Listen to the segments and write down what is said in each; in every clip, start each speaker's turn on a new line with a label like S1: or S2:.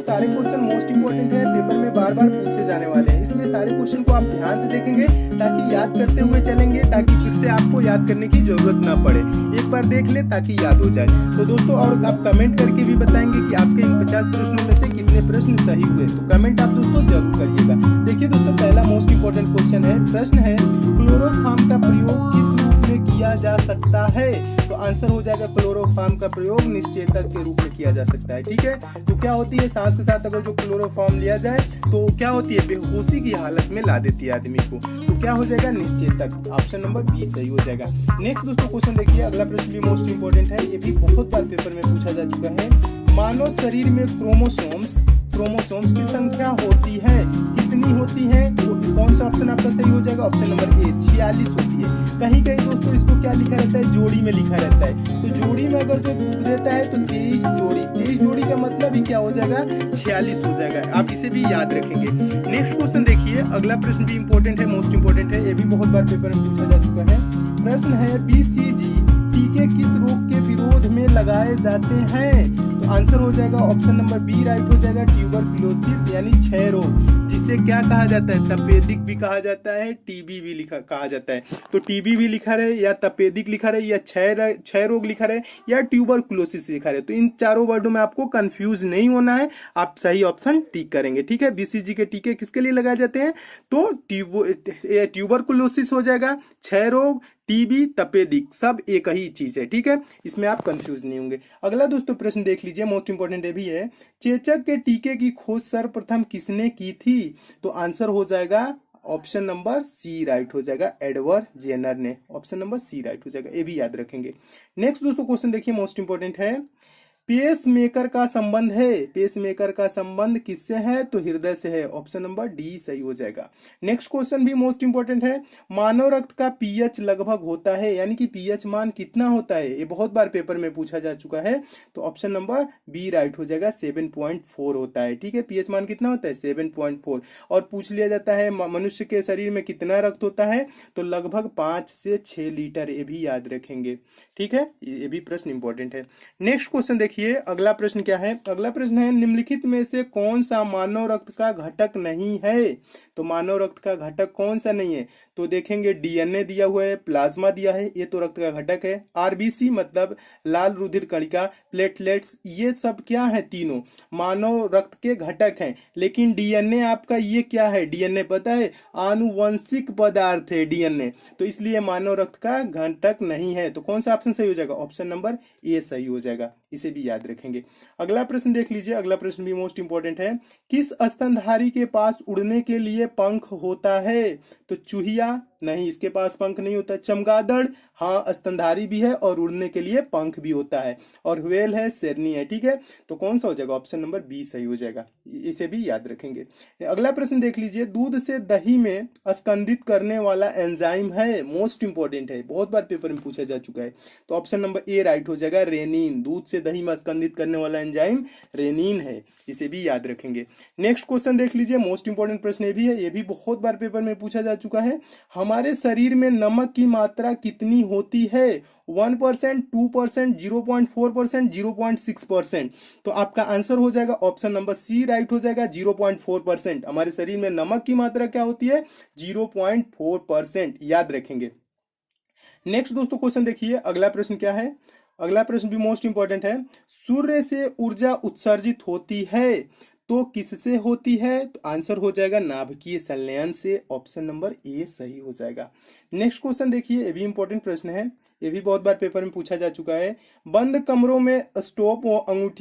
S1: सारे question most important है, paper में बार बार पूछे जाने वाले हैं, इसलिए सारे क्वेश्चन को आप ध्यान से देखेंगे ताकि याद करते हुए चलेंगे, ताकि फिर से आपको याद करने की जरूरत ना पड़े। एक बार देख ले ताकि याद हो जाए। तो दोस्तों और आप कमेंट करके भी बताएंगे कि आपके इन 50 प्रश्नों में से कितने प्रश्न सही हुए, तो कमेंट आप दोस्तों जरूर करिएगा। देखिए दोस्तों, पहला मोस्ट इंपोर्टेंट क्वेश्चन है, प्रश्न है क्लोरोफॉर्म का प्रयोग किस रूप में किया जा सकता है? तो आंसर हो जाएगा क्लोरोफॉर्म का प्रयोग निश्चेतक के रूप में किया जा सकता है। ठीक है, तो क्या होती है, सांस के साथ अगर जो क्लोरोफॉर्म लिया जाए तो क्या होती है, बेहोशी की हालत में ला देती है आदमी को, तो क्या हो जाएगा, निश्चेतक। ऑप्शन नंबर बी सही हो जाएगा। नेक्स्ट दोस्तों क्वेश्चन देखिए, अगला प्रश्न भी मोस्ट इंपोर्टेंट है, ये भी बहुत बार पेपर में पूछा जा चुका है। मानव शरीर में क्रोमोसोम्स की संख्या होती है, कितनी होती है? तो कौन सा ऑप्शन आपका सही हो जाएगा? ऑप्शन नंबर ए 46 होती है। कहीं कहीं दोस्तों इसको क्या लिखा रहता है, जोड़ी में लिखा रहता है, तो जोड़ी में अगर जो रहता है तो 23 जोड़ी का मतलब ही क्या हो जाएगा, 46 हो जाएगा। आप इसे भी याद रखेंगे। नेक्स्ट क्वेश्चन देखिए, अगला प्रश्न भी इंपॉर्टेंट है, मोस्ट इंपॉर्टेंट है, ये भी बहुत बार पेपर में पूछा जा चुका है। प्रश्न है BCG टीके किस रोग के विरोध में लगाए जाते हैं? तो आंसर हो जाएगा ऑप्शन नंबर बी राइट हो जाएगा, ट्यूबरकुलोसिस यानी क्षय रोग, जिसे क्या कहा जाता है, तपेदिक भी कहा जाता है, टीबी भी कहा जाता है। तो टीबी भी लिखा रहे या तपेदिक लिखा रहे या क्षय रोग लिखा रहे या ट्यूबरकुलोसिस लिखा रहे, तो इन चारों वर्डों में आपको कंफ्यूज नहीं होना है, आप सही ऑप्शन टिक करेंगे। ठीक है, BCG के टीके किसके लिए लगाए जाते हैं? तो ट्यूबरकुलोसिस हो जाएगा, क्षय रोग, टीबी, तपेदिक, सब एक ही चीज है। ठीक है, इसमें आप कंफ्यूज नहीं होंगे। अगला दोस्तों प्रश्न देख लीजिए, मोस्ट इंपोर्टेंट भी है, चेचक के टीके की खोज सर्वप्रथम किसने की थी? तो आंसर हो जाएगा ऑप्शन नंबर सी राइट हो जाएगा, एडवर्ड जेनर ने। ऑप्शन नंबर सी राइट हो जाएगा, ये भी याद रखेंगे। नेक्स्ट दोस्तों क्वेश्चन देखिए, मोस्ट इंपोर्टेंट है, पेस मेकर का संबंध है, पेस मेकर का संबंध किससे है? तो हृदय से है। ऑप्शन नंबर डी सही हो जाएगा। नेक्स्ट क्वेश्चन भी मोस्ट इंपोर्टेंट है, मानव रक्त का पीएच लगभग होता है, यानी कि पीएच मान कितना होता है? ये बहुत बार पेपर में पूछा जा चुका है, तो ऑप्शन नंबर बी राइट हो जाएगा, 7.4 होता है। ठीक है, पीएच मान कितना होता है, 7.4। और पूछ लिया जाता है मनुष्य के शरीर में कितना रक्त होता है? तो लगभग 5 से 6 लीटर, ये भी याद रखेंगे। ठीक है, ये भी प्रश्न इंपॉर्टेंट है। नेक्स्ट क्वेश्चन देखिए, अगला प्रश्न क्या है, अगला प्रश्न है, निम्नलिखित में से कौन सा मानव रक्त का घटक नहीं है? तो मानव रक्त का घटक कौन सा नहीं है? तो देखेंगे डीएनए दिया हुआ है, प्लाज्मा दिया है, ये तो रक्त का घटक है। आरबीसी मतलब लाल रुधिर कणिका, प्लेटलेट्स, ये सब क्या है, तीनों मानव रक्त के घटक हैं। लेकिन डीएनए आपका ये क्या है, डीएनए पता है, आनुवंशिक पदार्थ है डीएनए, तो इसलिए मानव रक्त का घटक नहीं है। तो कौन सा ऑप्शन सही हो जाएगा? ऑप्शन नंबर ए सही हो जाएगा, इसे भी याद रखेंगे। अगला प्रश्न देख लीजिए, अगला प्रश्न भी मोस्ट इंपोर्टेंट है, किस स्तनधारी के पास उड़ने के लिए पंख होता है? तो चूहिया नहीं, इसके पास पंख नहीं होता। चमगादड़ हाँ, स्तनधारी भी है और उड़ने के लिए पंख भी होता है। और व्हेल है, शेरनी है। ठीक है, तो कौन सा हो जाएगा? ऑप्शन नंबर बी सही हो जाएगा, इसे भी याद रखेंगे। अगला प्रश्न देख लीजिए, दूध से दही में स्कंदित करने वाला एंजाइम है, मोस्ट इंपोर्टेंट है, बहुत बार पेपर में पूछा जा चुका है, तो ऑप्शन नंबर ए राइट हो जाएगा, रेनिन। दूध से दही में स्कंदित करने वाला एंजाइम रेनिन है, इसे भी याद रखेंगे। नेक्स्ट क्वेश्चन देख लीजिए, मोस्ट इंपोर्टेंट प्रश्न ये भी है, ये भी बहुत बार पेपर में पूछा जा चुका है, हमारे शरीर में नमक की मात्रा कितनी होती है? 1%, 2%, 0.4%, 0.6%। तो आपका आंसर हो जाएगा ऑप्शन नंबर सी राइट हो जाएगा, 0.4%। हमारे शरीर में नमक की मात्रा क्या होती है? 0.4%, याद रखेंगे। नेक्स्ट दोस्तों क्वेश्चन देखिए, अगला प्रश्न क्या है, अगला प्रश्न भी मोस्ट इंपॉर्टेंट है, सूर्य से ऊर्जा उत्सर्जित होती है तो किससे होती है? तो आंसर हो जाएगा नाभिकीय संलयन से। ऑप्शन नंबर ए सही हो जाएगा। नेक्स्ट क्वेश्चन देखिए, ये भी इंपॉर्टेंट प्रश्न है, ये भी बहुत बार पेपर में पूछा जा चुका है, बंद कमरों में स्टोव और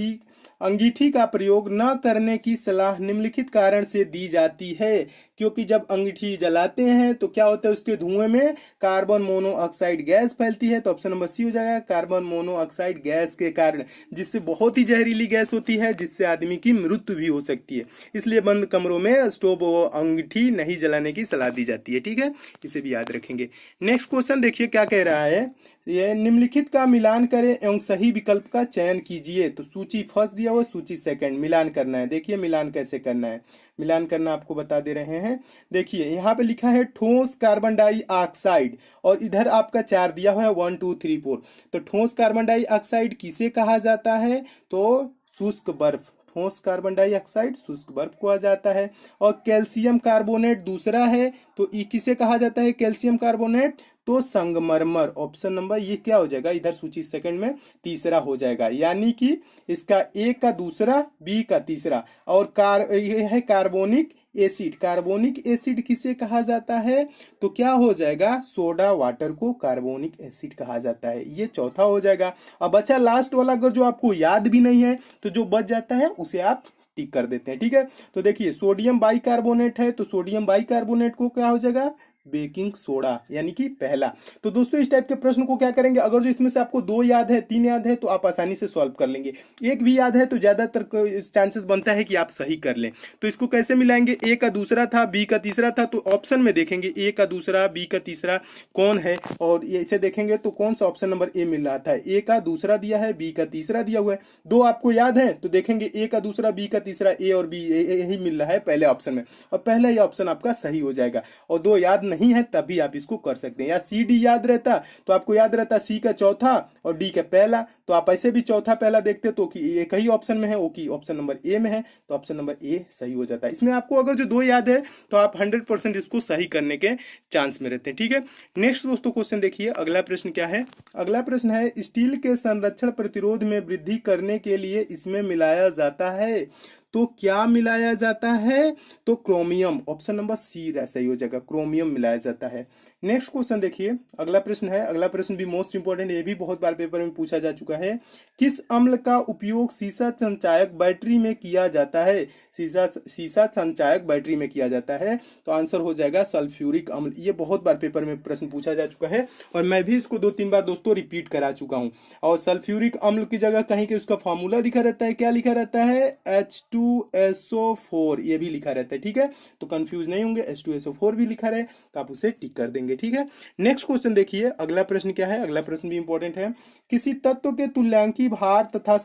S1: अंगीठी का प्रयोग न करने की सलाह निम्नलिखित कारण से दी जाती है? क्योंकि जब अंगीठी जलाते हैं तो क्या होता है, उसके धुएं में कार्बन मोनोऑक्साइड गैस फैलती है, तो ऑप्शन नंबर सी हो जाएगा, कार्बन मोनोऑक्साइड गैस के कारण, जिससे बहुत ही जहरीली गैस होती है, जिससे आदमी की मृत्यु भी हो सकती है। इसलिए बंद कमरों में स्टोव और अंगीठी नहीं जलाने की सलाह दी जाती है। ठीक है, इसे भी याद रखेंगे। नेक्स्ट क्वेश्चन देखिए क्या कह रहा है, ये निम्नलिखित का मिलान करें एवं सही विकल्प का चयन कीजिए। तो सूची फर्स्ट दिया हुआ, सूची सेकंड, मिलान करना है। देखिए मिलान कैसे करना है, मिलान करना आपको बता दे रहे हैं। देखिए यहाँ पे लिखा है ठोस कार्बन डाइऑक्साइड और इधर आपका 4 दिया हुआ है, 1 2 3 4। तो ठोस कार्बन डाइऑक्साइड किसे कहा जाता है? तो शुष्क बर्फ, ठोस कार्बन डाइऑक्साइड शुष्क बर्फ कहा जाता है। और कैल्शियम कार्बोनेट दूसरा है, तो ये किसे कहा जाता है कैल्शियम कार्बोनेट? तो संगमरमर। ऑप्शन नंबर ये क्या हो जाएगा इधर सूची सेकंड में तीसरा हो जाएगा, यानी कि इसका ए का दूसरा, बी का तीसरा। और ये है कार्बोनिक एसिड। कार्बोनिक एसिड किसे कहा जाता है? तो क्या हो जाएगा, सोडा वाटर को कार्बोनिक एसिड कहा जाता है। ये चौथा हो जाएगा। अब बचा लास्ट वाला, अगर जो आपको याद भी नहीं है तो जो बच जाता है उसे आप टिक कर देते हैं। ठीक है, तो देखिए सोडियम बाइकार्बोनेट है, तो सोडियम बाइकार्बोनेट को क्या हो जाएगा, बेकिंग सोडा, यानी कि पहला। तो दोस्तों इस टाइप के प्रश्न को क्या करेंगे, अगर जो इसमें से आपको 2 याद है, 3 याद है, तो आप आसानी से सॉल्व कर लेंगे। एक भी याद है तो ज्यादातर चांसेस बनता है कि आप सही कर लें। तो इसको कैसे मिलाएंगे, ए का दूसरा था, बी का तीसरा था, तो ऑप्शन में देखेंगे ए का दूसरा, बी का तीसरा कौन है, और ये इसे देखेंगे तो कौन सा ऑप्शन नंबर ए मिल रहा था। ए का दूसरा दिया है, बी का तीसरा दिया हुआ है। 2 आपको याद है तो देखेंगे ए का दूसरा, बी का तीसरा, ए और बी यही मिल रहा है पहले ऑप्शन में, और पहला ही ऑप्शन आपका सही हो जाएगा। और 2 याद नहीं है तभी आप इसको कर सकते हैं। या सी डी याद रहता तो आपको याद रहता सी का चौथा और डी का पहला, तो आप ऐसे भी चौथा पहला देखते तो कि एक ही ऑप्शन में है, वो की ऑप्शन नंबर ए में है, तो ऑप्शन नंबर ए सही हो जाता है। इसमें आपको अगर जो 2 याद है तो आप 100% इसको सही करने के चांस में रहते हैं। ठीक है, नेक्स्ट दोस्तों क्वेश्चन देखिए, अगला प्रश्न क्या है। अगला प्रश्न है, स्टील के संरक्षण प्रतिरोध में वृद्धि करने के लिए इसमें मिलाया जाता है, तो क्या मिलाया जाता है, तो क्रोमियम। ऑप्शन नंबर सी सही हो जाएगा, क्रोमियम मिलाया जाता है। नेक्स्ट क्वेश्चन देखिए, अगला प्रश्न है, अगला प्रश्न भी मोस्ट इंपोर्टेंट, ये भी बहुत बार पेपर में पूछा जा चुका है। किस अम्ल का उपयोग सीसा संचायक बैटरी में किया जाता है? सीसा संचायक बैटरी में किया जाता है, तो आंसर हो जाएगा सल्फ्यूरिक अम्ल। ये बहुत बार पेपर में प्रश्न पूछा जा चुका है और मैं भी इसको 2-3 बार दोस्तों रिपीट करा चुका हूँ। और सल्फ्यूरिक अम्ल की जगह कहीं के उसका फॉर्मूला लिखा रहता है, क्या लिखा रहता है, H2SO4, ये भी लिखा रहता है। ठीक है, तो कंफ्यूज नहीं होंगे, H2SO4 भी लिखा रहे तो आप उसे टिक कर देंगे। ठीक है, नेक्स्ट क्वेश्चन देखिए, अगला प्रश्न क्या है, अगला प्रश्न भी इंपॉर्टेंट है। किसी तत्व के तुल्यांकी भार तथा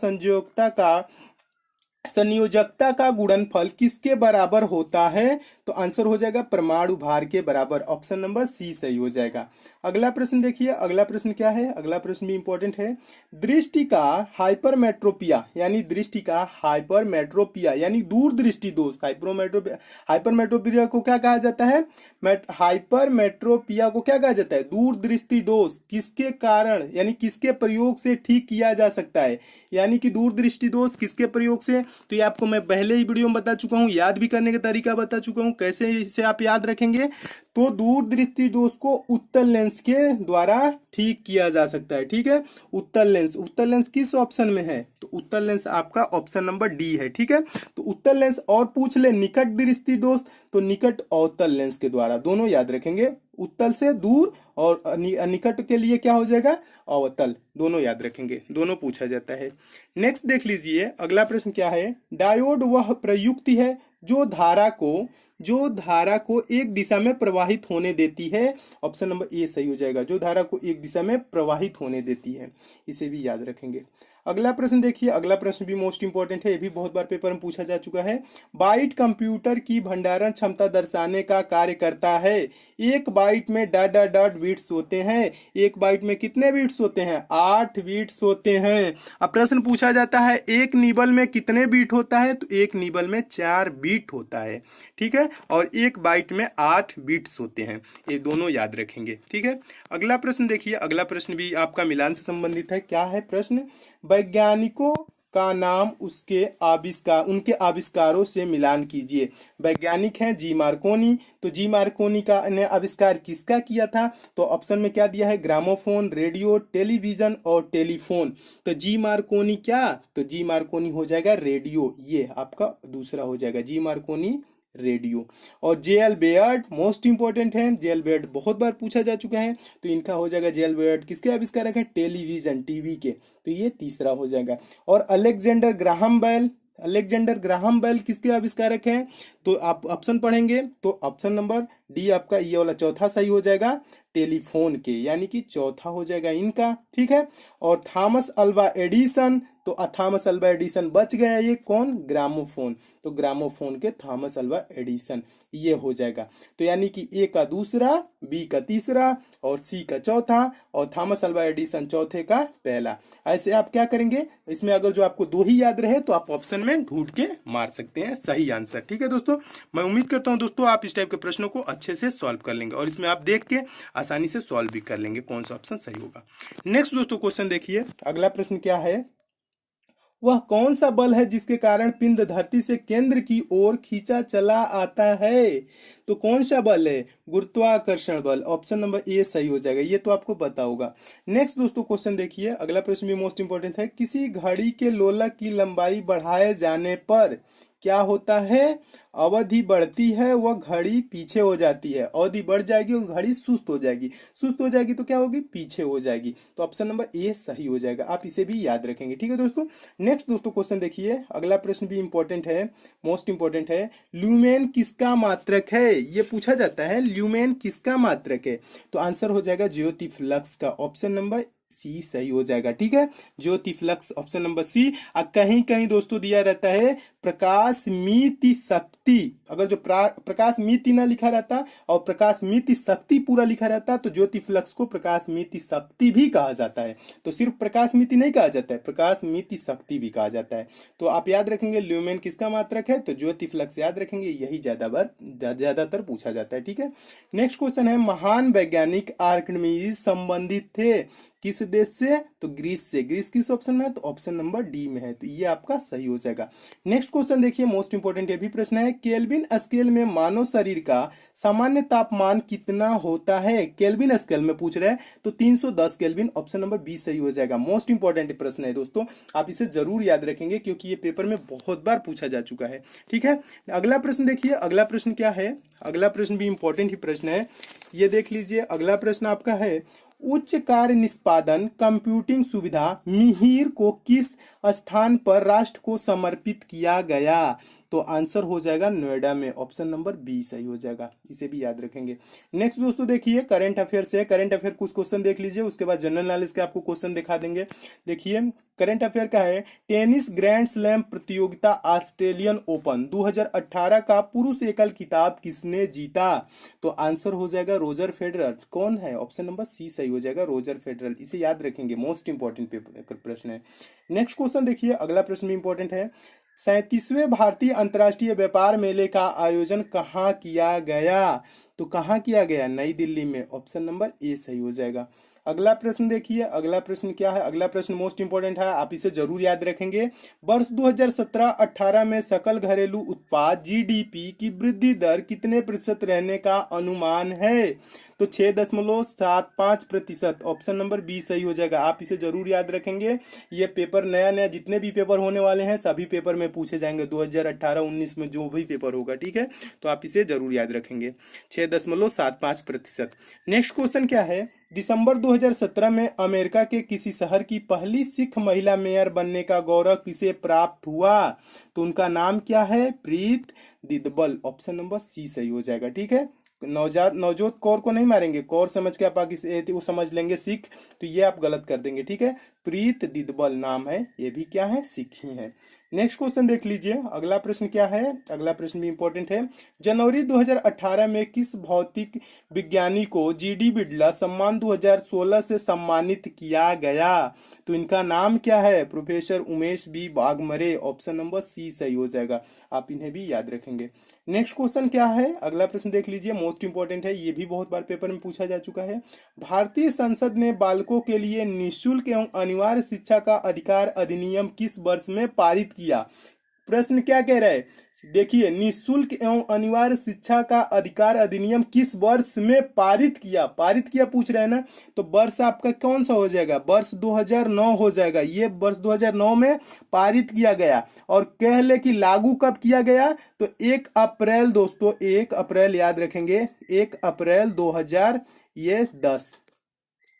S1: संयोजकता का गुणनफल किसके बराबर होता है? तो आंसर हो जाएगा परमाणु भार के बराबर। ऑप्शन नंबर सी सही हो जाएगा। अगला प्रश्न देखिए, अगला प्रश्न क्या है, अगला प्रश्न भी इंपॉर्टेंट है। दृष्टि का हाइपरमेट्रोपिया यानी दृष्टि का हाइपरमेट्रोपिया यानी दूरदृष्टि दोष, हाइपरमेट्रोपिया को क्या कहा जाता है, हाइपरमेट्रोपिया को क्या कहा जाता है, दूरदृष्टि दोष किसके कारण यानी किसके प्रयोग से ठीक किया जा सकता है, यानी कि दूरदृष्टि दोष किसके प्रयोग से। तो ये आपको मैं पहले ही वीडियो में बता चुका हूं, याद भी करने का तरीका बता चुका हूं, कैसे इसे आप याद रखेंगे। तो दूरदृष्टि दोष को उत्तल लेंस के द्वारा ठीक किया जा सकता है। ठीक है, उत्तल लेंस किस ऑप्शन में है, तो उत्तल लेंस आपका ऑप्शन नंबर डी है। ठीक है, तो उत्तल लेंस और पूछ ले निकट दृष्टि दोष, तो निकट अवतल लेंस के द्वारा, दोनों याद रखेंगे, उत्तल से दूर और निकट के लिए क्या हो जाएगा, अवतल, दोनों याद रखेंगे, दोनों पूछा जाता है। नेक्स्ट देख लीजिए, अगला प्रश्न क्या है। डायोड वह प्रयुक्ति है जो धारा को एक दिशा में प्रवाहित होने देती है। ऑप्शन नंबर ए सही हो जाएगा, जो धारा को एक दिशा में प्रवाहित होने देती है, इसे भी याद रखेंगे। अगला प्रश्न देखिए, अगला प्रश्न भी मोस्ट इंपॉर्टेंट है, ये भी बहुत बार पेपर में पूछा जा चुका है। बाइट कंप्यूटर की भंडारण क्षमता दर्शाने का कार्य करता है। एक बाइट में डॉट बिट्स होते हैं, एक बाइट में कितने बिट्स होते हैं, 8 बिट्स होते हैं। अब प्रश्न पूछा जाता है एक निबल में कितने बीट होता है, तो एक निबल में 4 बीट होता है। ठीक है, और एक बाइट में 8 बिट्स होते हैं, ये दोनों याद रखेंगे। ठीक है, अगला प्रश्न देखिए, अगला प्रश्न भी आपका मिलान से संबंधित है। क्या है प्रश्न, वैज्ञानिकों का नाम उनके आविष्कारों से मिलान कीजिए। वैज्ञानिक हैं जी मार्कोनी, तो जी मार्कोनी का ने आविष्कार किसका किया था, तो ऑप्शन में क्या दिया है, ग्रामोफोन, रेडियो, टेलीविजन और टेलीफोन। तो जी मार्कोनी क्या, तो जी मार्कोनी हो जाएगा रेडियो, ये आपका दूसरा हो जाएगा, जी मार्कोनी रेडियो। और जेएल बेयर्ड मोस्ट इंपॉर्टेंट है, जेएल बेयर्ड बहुत बार पूछा जा चुका है, तो इनका हो जाएगा जेएल बेयर्ड किसके आविष्कारक है, टेलीविजन, टीवी के, तो ये तीसरा हो जाएगा। और अलेक्जेंडर ग्राहम बेल किसके आविष्कारक हैं, तो आप ऑप्शन पढ़ेंगे तो ऑप्शन नंबर डी आपका ये वाला चौथा सही हो जाएगा, टेलीफोन के, यानी कि चौथा हो जाएगा इनका। ठीक है, और थॉमस अल्वा एडिसन, तो थॉमस अल्वा एडिसन बच गया, ये कौन, ग्रामोफोन, तो ग्रामोफोन के थॉमस अल्वा एडिसन ये हो जाएगा। तो यानी कि ए का दूसरा, बी का तीसरा और सी का चौथा और थॉमस अल्वा एडिसन चौथे का पहला। ऐसे आप क्या करेंगे, इसमें अगर जो आपको दो ही याद रहे तो आप ऑप्शन में ढूंढ के मार सकते हैं सही आंसर। ठीक है दोस्तों, मैं उम्मीद करता हूं दोस्तों आप इस टाइप के प्रश्नों को अच्छे से सॉल्व कर लेंगे और इसमें आप देख के आसानी से सॉल्व भी कर लेंगे कौन सा ऑप्शन सही होगा। नेक्स्ट दोस्तों क्वेश्चन देखिए, अगला प्रश्न क्या है, वह कौन सा बल है जिसके कारण पिंड धरती से केंद्र की ओर खींचा चला आता है। तो कौन सा बल है, गुरुत्वाकर्षण बल, ऑप्शन नंबर ए सही हो जाएगा, ये तो आपको पता होगा। नेक्स्ट दोस्तों क्वेश्चन देखिए, अगला प्रश्न भी मोस्ट इंपोर्टेंट है, किसी घड़ी के लोलक की लंबाई बढ़ाए जाने पर क्या होता है, अवधि बढ़ती है वह घड़ी पीछे हो जाती है, अवधि बढ़ जाएगी और घड़ी सुस्त हो जाएगी, सुस्त हो जाएगी तो क्या होगी, पीछे हो जाएगी। तो ऑप्शन नंबर ए सही हो जाएगा, आप इसे भी याद रखेंगे। ठीक है दोस्तों, नेक्स्ट दोस्तों क्वेश्चन देखिए, अगला प्रश्न भी इंपॉर्टेंट है, मोस्ट इंपॉर्टेंट है, ल्यूमेन किसका मात्रक है, ये पूछा जाता है, ल्यूमेन किसका मात्रक है। तो आंसर हो जाएगा ज्योतिफ्लक्स का, ऑप्शन नंबर सी सही हो जाएगा। ठीक है, ज्योतिफ्लक्स ऑप्शन नंबर सी। कहीं कहीं दोस्तों दिया रहता है प्रकाशमिति शक्ति, अगर जो प्रकाशमिति ना लिखा रहता और प्रकाशमिति शक्ति पूरा लिखा रहता तो ज्योतिफ्लक्स को प्रकाशमिति शक्ति भी कहा जाता है। तो सिर्फ प्रकाशमिति नहीं कहा जाता है, प्रकाशमिति शक्ति भी कहा जाता है। तो आप याद रखेंगे ल्यूमेन किसका मात्रक है, तो ज्योतिफ्लक्स याद रखेंगे, यही ज्यादातर पूछा जाता है। ठीक है, नेक्स्ट क्वेश्चन है, महान वैज्ञानिक आर्किमिडीज संबंधित थे किस देश से, तो ग्रीस से। ग्रीस किस ऑप्शन में है, तो ऑप्शन नंबर डी में है, तो ये आपका सही हो जाएगा। नेक्स्ट क्वेश्चन देखिए, मोस्ट इंपोर्टेंट ये भी प्रश्न है, केल्विन स्केल में मानव शरीर का सामान्य तापमान कितना होता है। केल्विन स्केल में पूछ रहे हैं तो 310 केल्विन, ऑप्शन नंबर बी सही हो जाएगा। मोस्ट इंपोर्टेंट प्रश्न है दोस्तों, आप इसे जरूर याद रखेंगे क्योंकि ये पेपर में बहुत बार पूछा जा चुका है। ठीक है, अगला प्रश्न देखिए, अगला प्रश्न क्या है, अगला प्रश्न भी इंपॉर्टेंट ही प्रश्न है, ये देख लीजिए। अगला प्रश्न आपका है, उच्च कार्य निष्पादन कंप्यूटिंग सुविधा मिहिर को किस स्थान पर राष्ट्र को समर्पित किया गया। तो आंसर हो जाएगा नोएडा में, ऑप्शन नंबर बी सही हो जाएगा, इसे भी याद रखेंगे। नेक्स्ट दोस्तों देखिए, करंट अफेयर से, करंट अफेयर कुछ क्वेश्चन देख लीजिए, उसके बाद जनरल नॉलेज के आपको क्वेश्चन दिखा देंगे। देखिए करंट अफेयर का है, टेनिस ग्रैंड स्लैम प्रतियोगिता ऑस्ट्रेलियन ओपन 2018 का पुरुष एकल खिताब किसने जीता। तो आंसर हो जाएगा रोजर फेडरर, कौन है, ऑप्शन नंबर सी सही हो जाएगा, रोजर फेडरर, इसे याद रखेंगे, मोस्ट इंपॉर्टेंट प्रश्न है। नेक्स्ट क्वेश्चन देखिए, अगला प्रश्न भी इंपॉर्टेंट है, 37वें भारतीय अंतर्राष्ट्रीय व्यापार मेले का आयोजन कहाँ किया गया। तो कहाँ किया गया, नई दिल्ली में, ऑप्शन नंबर ए सही हो जाएगा। अगला प्रश्न देखिए, अगला प्रश्न क्या है, अगला प्रश्न मोस्ट इंपोर्टेंट है, आप इसे जरूर याद रखेंगे। वर्ष 2017-18 में सकल घरेलू उत्पाद जीडीपी की वृद्धि दर कितने प्रतिशत रहने का अनुमान है। तो 6.75%, ऑप्शन नंबर बी सही हो जाएगा, आप इसे जरूर याद रखेंगे। ये पेपर नया नया जितने भी पेपर होने वाले हैं सभी पेपर में पूछे जाएंगे 2018-19 में जो भी पेपर होगा। ठीक है, तो आप इसे जरूर याद रखेंगे, 6.75%। नेक्स्ट क्वेश्चन क्या है, दिसंबर 2017 में अमेरिका के किसी शहर की पहली सिख महिला मेयर बनने का गौरव किसे प्राप्त हुआ। तो उनका नाम क्या है, प्रीत दिदबल, ऑप्शन नंबर सी सही हो जाएगा। ठीक है, नवजोत कौर को नहीं मारेंगे, कौर समझ के आप आगे वो समझ लेंगे सिख, तो ये आप गलत कर देंगे। ठीक है, प्रीत दिदबल नाम है, ये भी क्या है, सिख ही है। नेक्स्ट क्वेश्चन देख लीजिए, अगला प्रश्न क्या है, अगला प्रश्न भी इंपॉर्टेंट है, जनवरी 2018 में किस भौतिक विज्ञानी को जीडी बिड़ला सम्मान 2016 से सम्मानित किया गया। तो इनका नाम क्या है, professor Umesh B Waghmare, option number C सही हो जाएगा, आप इन्हें भी याद रखेंगे। नेक्स्ट क्वेश्चन क्या है, अगला प्रश्न देख लीजिए, मोस्ट इंपॉर्टेंट है, ये भी बहुत बार पेपर में पूछा जा चुका है, भारतीय संसद ने बालकों के लिए निःशुल्क एवं अनिवार्य शिक्षा का अधिकार अधिनियम किस वर्ष में पारित किया। प्रश्न क्या कह रहा है, देखिए, निःशुल्क एवं अनिवार्य शिक्षा का अधिकार अधिनियम किस वर्ष में पारित किया, पूछ रहे हैं ना, तो वर्ष आपका कौन सा हो जाएगा, वर्ष 2009 हो जाएगा। ये वर्ष 2009 में पारित किया गया, और कह ले कि लागू कब किया गया, तो 1 अप्रैल दोस्तों, 1 अप्रैल याद रखेंगे, 1 अप्रैल 2010,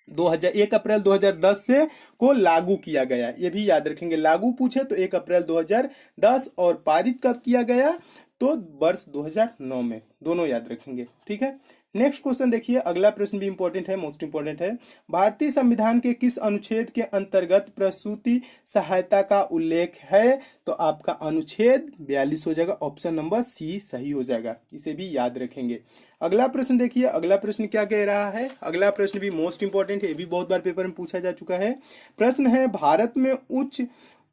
S1: 1 अप्रैल 2010 से को लागू किया गया, ये भी याद रखेंगे। लागू पूछे तो 1 अप्रैल 2010, और पारित कब किया गया, तो वर्ष 2009 में, दोनों याद रखेंगे। ठीक है, नेक्स्ट क्वेश्चन देखिए, अगला प्रश्न भी इंपॉर्टेंट है, मोस्ट इंपॉर्टेंट है। भारतीय संविधान के किस अनुच्छेद के अंतर्गत प्रसूति सहायता का उल्लेख है? तो आपका अनुच्छेद 42 हो जाएगा, ऑप्शन नंबर सी सही हो जाएगा, इसे भी याद रखेंगे। अगला प्रश्न देखिए, अगला प्रश्न क्या कह रहा है, अगला प्रश्न भी मोस्ट इंपॉर्टेंट है, ये भी बहुत बार पेपर में पूछा जा चुका है। प्रश्न है, भारत में उच्च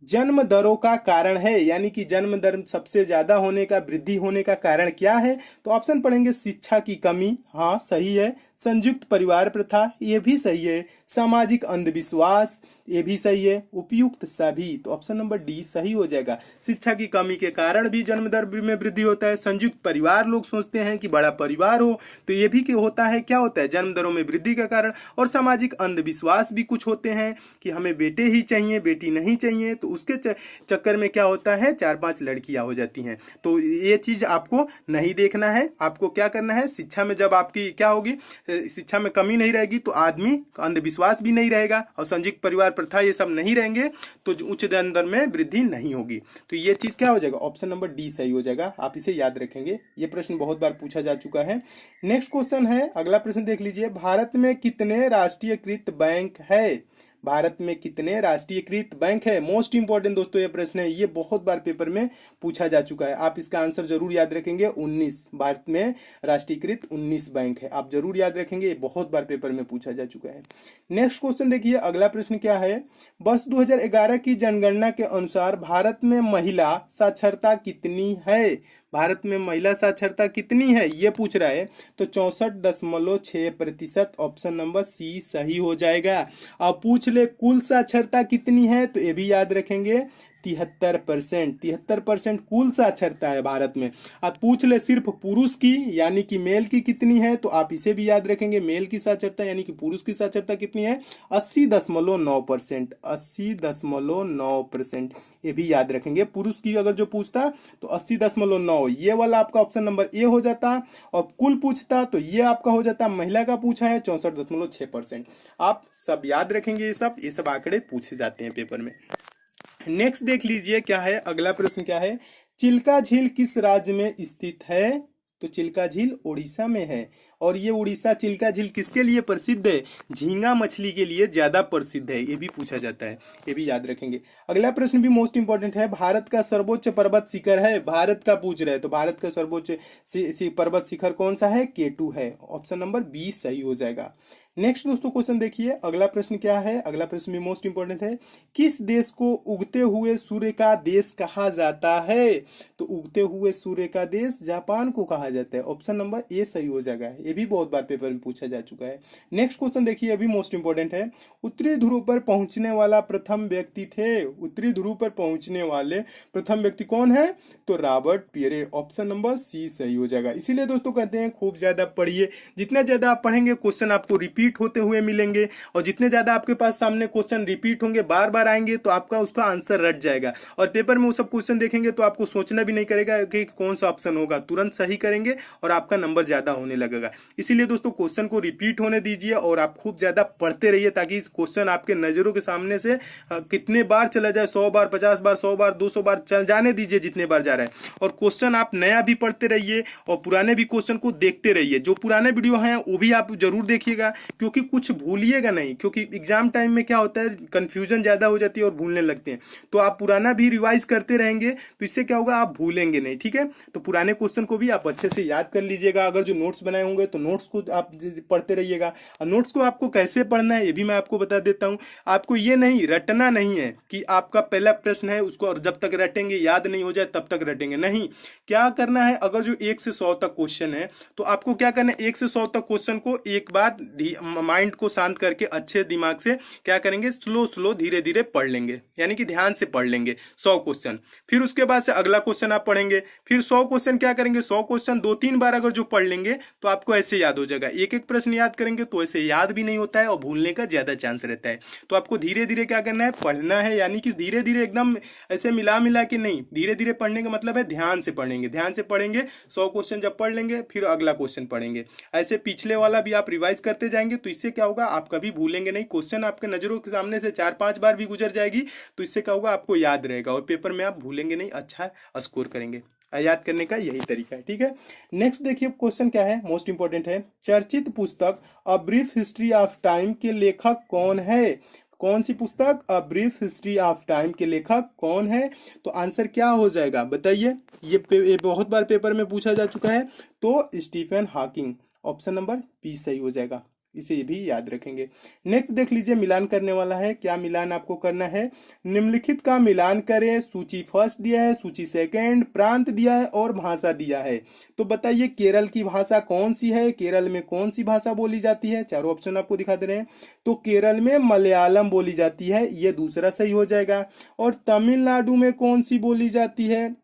S1: जन्म दरों का कारण है, यानी कि जन्म दर सबसे ज्यादा होने का, वृद्धि होने का कारण क्या है? तो ऑप्शन पढ़ेंगे, शिक्षा की कमी, हाँ सही है, संयुक्त परिवार प्रथा, ये भी सही है, सामाजिक अंधविश्वास, ये भी सही है, उपयुक्त सभी, तो ऑप्शन नंबर डी सही हो जाएगा। शिक्षा की कमी के कारण भी जन्म दर में वृद्धि होता है, संयुक्त परिवार लोग सोचते हैं कि बड़ा परिवार हो, तो ये भी होता है, क्या होता है, जन्म दरों में वृद्धि का कारण। और सामाजिक अंधविश्वास भी कुछ होते हैं कि हमें बेटे ही चाहिए, बेटी नहीं चाहिए, तो उसके चक्कर में क्या होता है, 4-5 लड़कियां हो जाती हैं। तो ये चीज आपको नहीं देखना है, आपको क्या करना है, शिक्षा में जब आपकी क्या होगी, शिक्षा में कमी नहीं रहेगी तो आदमी अंधविश्वास भी नहीं रहेगा और संयुक्त परिवार प्रथा ये सब नहीं रहेंगे तो उच्च जन्म दर में वृद्धि नहीं होगी। तो ये चीज क्या हो जाएगा, ऑप्शन नंबर डी सही हो जाएगा, आप इसे याद रखेंगे, ये प्रश्न बहुत बार पूछा जा चुका है। नेक्स्ट क्वेश्चन है, अगला प्रश्न देख लीजिए, भारत में कितने राष्ट्रीयकृत बैंक है? भारत में कितने राष्ट्रीयकृत बैंक है? मोस्ट इंपॉर्टेंट दोस्तों ये प्रश्न है, ये बहुत बार पेपर में पूछा जा चुका है, आप इसका आंसर जरूर याद रखेंगे, 19। भारत में राष्ट्रीयकृत 19 बैंक है, आप जरूर याद रखेंगे, ये बहुत बार पेपर में पूछा जा चुका है। नेक्स्ट क्वेश्चन देखिए, अगला प्रश्न क्या है, वर्ष 2011 की जनगणना के अनुसार भारत में महिला साक्षरता कितनी है? भारत में महिला साक्षरता कितनी है ये पूछ रहा है, तो 64.6%, ऑप्शन नंबर सी सही हो जाएगा। अब पूछ ले कुल साक्षरता कितनी है, तो ये भी याद रखेंगे, 73%, 73% कुल साक्षरता है भारत में। अब पूछ ले सिर्फ पुरुष की यानी कि मेल की कितनी है, तो आप इसे भी याद रखेंगे, मेल की साक्षरता यानी कि पुरुष की साक्षरता कितनी है, 80.9%, 80.9%, ये भी याद रखेंगे। पुरुष की अगर जो पूछता तो 80.9, ये वाला आपका ऑप्शन नंबर ए हो जाता, और कुल पूछता तो ये आपका हो जाता, महिला का पूछा है 64.6%। आप सब याद रखेंगे, ये सब आंकड़े पूछे जाते हैं पेपर में। नेक्स्ट देख लीजिए क्या है, अगला प्रश्न क्या है, चिल्का झील किस राज्य में स्थित है? तो चिल्का झील उड़ीसा में है, और ये उड़ीसा चिल्का झील किसके लिए प्रसिद्ध है? झींगा मछली के लिए ज्यादा प्रसिद्ध है, ये भी पूछा जाता है, ये भी याद रखेंगे। अगला प्रश्न भी मोस्ट इंपॉर्टेंट है, भारत का सर्वोच्च पर्वत शिखर है, भारत का पूछ रहे हैं, तो भारत का सर्वोच्च पर्वत शिखर कौन सा है? केटू है, ऑप्शन नंबर बी सही हो जाएगा। नेक्स्ट दोस्तों क्वेश्चन देखिए, अगला प्रश्न क्या है, अगला प्रश्न भी मोस्ट इंपॉर्टेंट है, किस देश को उगते हुए सूर्य का देश कहा जाता है? तो उगते हुए सूर्य का देश जापान को कहा जाता है, ऑप्शन नंबर ए सही हो जाएगा, ये भी बहुत बार पेपर में पूछा जा चुका है। नेक्स्ट क्वेश्चन देखिए, अभी मोस्ट इंपॉर्टेंट है, उत्तरी ध्रुव पर पहुंचने वाला प्रथम व्यक्ति थे, उत्तरी ध्रुव पर पहुंचने वाले प्रथम व्यक्ति कौन है? तो Robert Pierre, option number C सही हो जाएगा। इसीलिए दोस्तों कहते हैं खूब ज्यादा पढ़िए, जितना ज्यादा आप पढ़ेंगे क्वेश्चन आपको रिपीट होते हुए मिलेंगे, और जितने ज्यादा आपके पास सामने क्वेश्चन रिपीट होंगे, बार बार आएंगे, तो आपका उसका आंसर रट जाएगा, और पेपर में वो सब क्वेश्चन देखेंगे तो आपको सोचना भी नहीं करेगा कि कौन सा ऑप्शन होगा, तुरंत सही करेंगे और आपका नंबर ज्यादा होने लगेगा। इसीलिए दोस्तों क्वेश्चन को रिपीट होने दीजिए और आप खूब ज्यादा पढ़ते रहिए, ताकि इस क्वेश्चन आपके नजरों के सामने से कितने बार चला जाए, 100 बार, 50 बार, 100 बार, 200 बार चल जाने दीजिए, जितने बार जा रहा है, और क्वेश्चन आप नया भी पढ़ते रहिए और पुराने भी क्वेश्चन को देखते रहिए। जो पुराने वीडियो हैं वो भी आप जरूर देखिएगा, क्योंकि कुछ भूलिएगा नहीं, क्योंकि एग्जाम टाइम में क्या होता है, कंफ्यूजन ज्यादा हो जाती है और भूलने लगते हैं, तो आप पुराना भी रिवाइज करते रहेंगे, तो इससे क्या होगा, आप भूलेंगे नहीं। ठीक है, तो पुराने क्वेश्चन को भी आप अच्छे से याद कर लीजिएगा। अगर जो नोट्स बनाए होंगे तो नोट्स को आप पढ़ते रहिएगा, और नोट्स को आपको कैसे पढ़ना है ये भी मैं आपको बता देता हूं। आपको ये नहीं रटना नहीं है कि आपका पहला प्रश्न है उसको और जब तक रटेंगे याद नहीं हो जाए तब तक रटेंगे, नहीं। क्या करना है, अगर जो 1 से 100 तक क्वेश्चन है तो आपको क्या करना है, 1 से 100 तक क्वेश्चन को एक बार माइंड को शांत करके अच्छे दिमाग से क्या करेंगे, स्लो धीरे धीरे पढ़ लेंगे, यानी कि ध्यान से पढ़ लेंगे 100 क्वेश्चन। फिर उसके बाद से अगला क्वेश्चन आप पढ़ेंगे, फिर 100 क्वेश्चन क्या करेंगे, 100 क्वेश्चन 2-3 बार अगर जो पढ़ लेंगे तो आपको ऐसे याद हो जाएगा। एक एक प्रश्न याद करेंगे तो ऐसे याद भी नहीं होता है और भूलने का ज्यादा चांस रहता है। तो आपको धीरे धीरे क्या करना है, पढ़ना है, यानी कि धीरे धीरे एकदम ऐसे मिला मिला के नहीं, धीरे धीरे पढ़ने का मतलब है ध्यान से पढ़ेंगे, ध्यान से पढ़ेंगे। 100 क्वेश्चन जब पढ़ लेंगे फिर अगला क्वेश्चन पढ़ेंगे, ऐसे पिछले वाला भी आप रिवाइज करते जाएंगे, तो इससे क्या होगा, आप कभी भूलेंगे नहीं। क्वेश्चन आपके नजरों के सामने से 4-5 बार भी गुजर जाएगी तो इससे क्या होगा, आपको याद रहेगा और पेपर में आप भूलेंगे नहीं, अच्छा स्कोर करेंगे। याद करने का यही तरीका है, ठीक है। नेक्स्ट देखिए क्वेश्चन क्या है, मोस्ट इंपॉर्टेंट है। चर्चित पुस्तक a brief history of time के लेखक कौन है? कौन सी पुस्तक? A brief history of time के लेखक कौन है? तो आंसर क्या हो जाएगा बताइए। ये बहुत बार पेपर में पूछा जा चुका है, तो Stephen Hawking, option number B सही हो जाएगा, इसे भी याद रखेंगे। नेक्स्ट देख लीजिए, मिलान करने वाला है। क्या मिलान आपको करना है? निम्नलिखित का मिलान करें। सूची फर्स्ट दिया है, सूची सेकंड, प्रांत दिया है और भाषा दिया है। तो बताइए केरल की भाषा कौन सी है, केरल में कौन सी भाषा बोली जाती है? चारों ऑप्शन आपको दिखा दे रहे हैं। तो केरल में मलयालम बोली जाती है, ये दूसरा सही हो जाएगा। और तमिलनाडु में कौन सी बोली जाती है,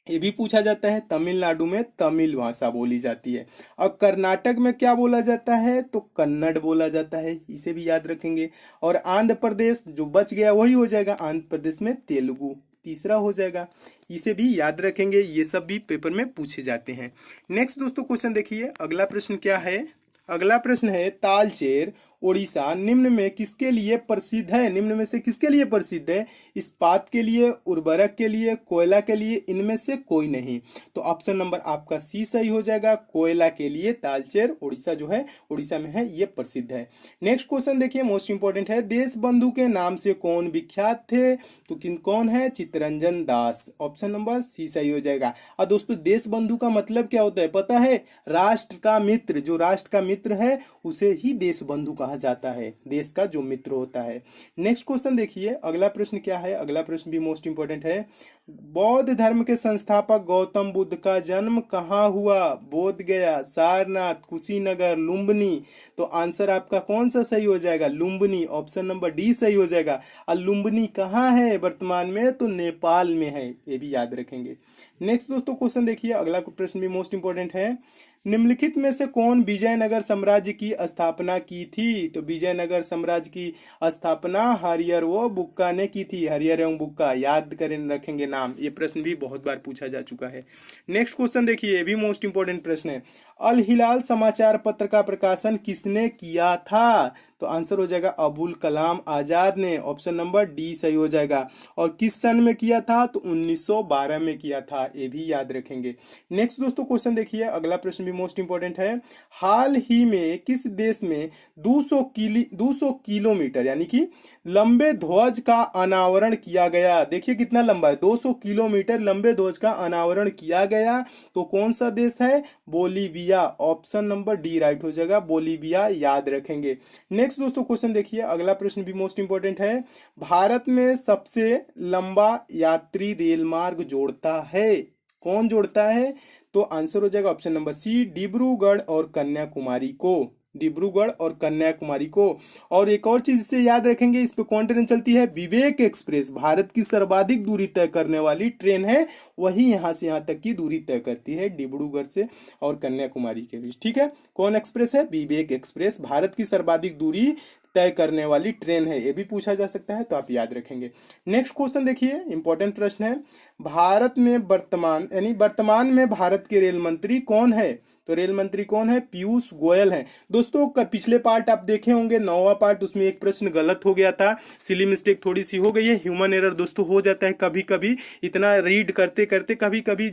S1: ये भी पूछा जाता है। तमिलनाडु में तमिल भाषा बोली जाती है। और कर्नाटक में क्या बोला जाता है? तो कन्नड़ बोला जाता है, इसे भी याद रखेंगे। और आंध्र प्रदेश जो बच गया वही हो जाएगा, आंध्र प्रदेश में तेलुगु तीसरा हो जाएगा, इसे भी याद रखेंगे। ये सब भी पेपर में पूछे जाते हैं। नेक्स्ट दोस्तों क्वेश्चन देखिए, अगला प्रश्न क्या है? अगला प्रश्न है तालचेर उड़ीसा निम्न में किसके लिए प्रसिद्ध है? निम्न में से किसके लिए प्रसिद्ध है? इस्पात के लिए, उर्वरक के लिए, कोयला के लिए, इनमें से कोई नहीं। तो ऑप्शन नंबर आपका सी सही हो जाएगा, कोयला के लिए तालचेर उड़ीसा जो है उड़ीसा में है, ये प्रसिद्ध है। नेक्स्ट क्वेश्चन देखिए, मोस्ट इंपॉर्टेंट है। देश बंधु के नाम से कौन विख्यात थे? तो कौन है? Chittaranjan Das, option number C सही हो जाएगा। और दोस्तों देश बंधु का मतलब क्या होता है पता है? राष्ट्र का मित्र, जो राष्ट्र का मित्र है उसे ही देश बंधु कहा जाता है, देश का जो मित्र होता है। नेक्स्ट क्वेश्चन देखिए, अगला प्रश्न क्या है? अगला प्रश्न भी मोस्ट इंपॉर्टेंट है। बौद्ध धर्म के संस्थापक गौतम बुद्ध का जन्म कहाँ हुआ? बोध गया, सारनाथ, कुशीनगर, लुम्बिनी। तो आंसर आपका कौन सा सही हो जाएगा? लुम्बिनी, ऑप्शन नंबर डी सही हो जाएगा। और लुम्बिनी कहाँ है वर्तमान में? तो नेपाल में है, ये भी याद रखेंगे। नेक्स्ट दोस्तों क्वेश्चन देखिए, अगला प्रश्न भी मोस्ट इंपॉर्टेंट है। निम्नलिखित में से कौन विजयनगर साम्राज्य की स्थापना की थी? तो विजयनगर साम्राज्य की स्थापना हरिहर व बुक्का ने की थी, हरिहर एवं बुक्का, याद करें रखेंगे नाम, ये प्रश्न भी बहुत बार पूछा जा चुका है। नेक्स्ट क्वेश्चन देखिए, ये भी मोस्ट इंपॉर्टेंट प्रश्न है। अल हिलाल समाचार पत्र का प्रकाशन किसने किया था? तो आंसर हो जाएगा अबुल कलाम आजाद ने, ऑप्शन नंबर डी सही हो जाएगा। और किस सन में किया था? तो 1912 में किया था, ये भी याद रखेंगे। नेक्स्ट दोस्तों क्वेश्चन देखिए, अगला प्रश्न भी मोस्ट इंपॉर्टेंट है। हाल ही में किस देश में 200 किलोमीटर यानी कि लंबे ध्वज का अनावरण किया गया? देखिए कितना लंबा है, 200 किलोमीटर लंबे ध्वज का अनावरण किया गया। तो कौन सा देश है? Bolivia, option number D right हो जाएगा, बोलीविया, याद रखेंगे। नेक्स्ट दोस्तों क्वेश्चन देखिए, अगला प्रश्न भी मोस्ट इंपॉर्टेंट है। भारत में सबसे लंबा यात्री रेल मार्ग जोड़ता है, कौन जोड़ता है? तो आंसर हो जाएगा ऑप्शन नंबर सी, डिब्रूगढ़ और कन्याकुमारी को, डिब्रूगढ़ और कन्याकुमारी को। और एक और चीज इससे याद रखेंगे, इस पे कौन ट्रेन चलती है? विवेक एक्सप्रेस, भारत की सर्वाधिक दूरी तय करने वाली ट्रेन है, वही यहाँ से यहाँ तक की दूरी तय करती है, डिब्रूगढ़ से और कन्याकुमारी के बीच, ठीक है। कौन एक्सप्रेस है? विवेक एक्सप्रेस, भारत की सर्वाधिक दूरी तय करने वाली ट्रेन है, ये भी पूछा जा सकता है, तो आप याद रखेंगे। नेक्स्ट क्वेश्चन देखिए, इंपॉर्टेंट प्रश्न है। भारत में वर्तमान में भारत के रेल मंत्री कौन है? तो रेल मंत्री कौन है? पीयूष गोयल है। दोस्तों पिछले पार्ट आप देखे होंगे, 9वां पार्ट, उसमें एक प्रश्न गलत हो गया था, सिली मिस्टेक थोड़ी सी हो गई है, ह्यूमन एरर दोस्तों हो जाता है कभी कभी, इतना रीड करते करते कभी कभी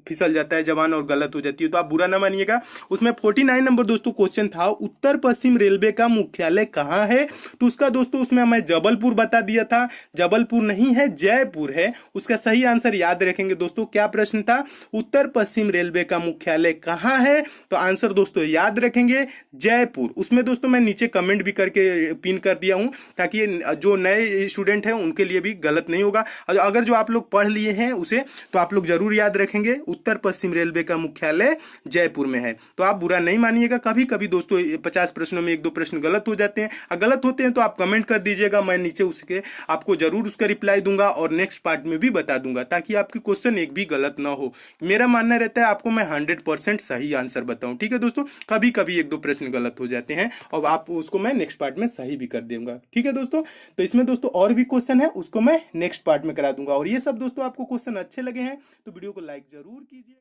S1: फिसल जाता है जबान और गलत हो जाती है, तो आप बुरा ना मानिएगा। उसमें 49 नंबर दोस्तों क्वेश्चन था, उत्तर पश्चिम रेलवे का मुख्यालय कहाँ है? तो उसका दोस्तों उसमें मैं जबलपुर बता दिया था, जबलपुर नहीं है, जयपुर है। उसका सही आंसर याद रखेंगे दोस्तों, क्या प्रश्न था? उत्तर पश्चिम रेलवे का मुख्यालय कहाँ है? तो आंसर दोस्तों याद रखेंगे जयपुर। उसमें दोस्तों मैं नीचे कमेंट भी करके पिन कर दिया हूं, ताकि जो नए स्टूडेंट हैं उनके लिए भी गलत नहीं होगा। अगर जो आप लोग पढ़ लिए हैं उसे, तो आप लोग जरूर याद रखेंगे, उत्तर पश्चिम रेलवे का मुख्यालय जयपुर में है। तो आप बुरा नहीं मानिएगा, कभी कभी दोस्तों 50 प्रश्नों में 1-2 प्रश्न गलत हो जाते हैं, गलत होते हैं तो आप कमेंट कर दीजिएगा, मैं नीचे उसके आपको जरूर उसका रिप्लाई दूंगा और नेक्स्ट पार्ट में भी बता दूंगा, ताकि आपकी क्वेश्चन एक भी गलत ना हो। मेरा मानना रहता है आपको मैं 100% सही आंसर बताऊं, ठीक है दोस्तों। कभी कभी 1-2 प्रश्न गलत हो जाते हैं और आप उसको मैं नेक्स्ट पार्ट में सही भी कर दूंगा, ठीक है दोस्तों। तो इसमें दोस्तों और भी क्वेश्चन है, उसको मैं नेक्स्ट पार्ट में करा दूंगा। और ये सब दोस्तों आपको क्वेश्चन अच्छे लगे हैं तो वीडियो को लाइक जरूर कीजिए।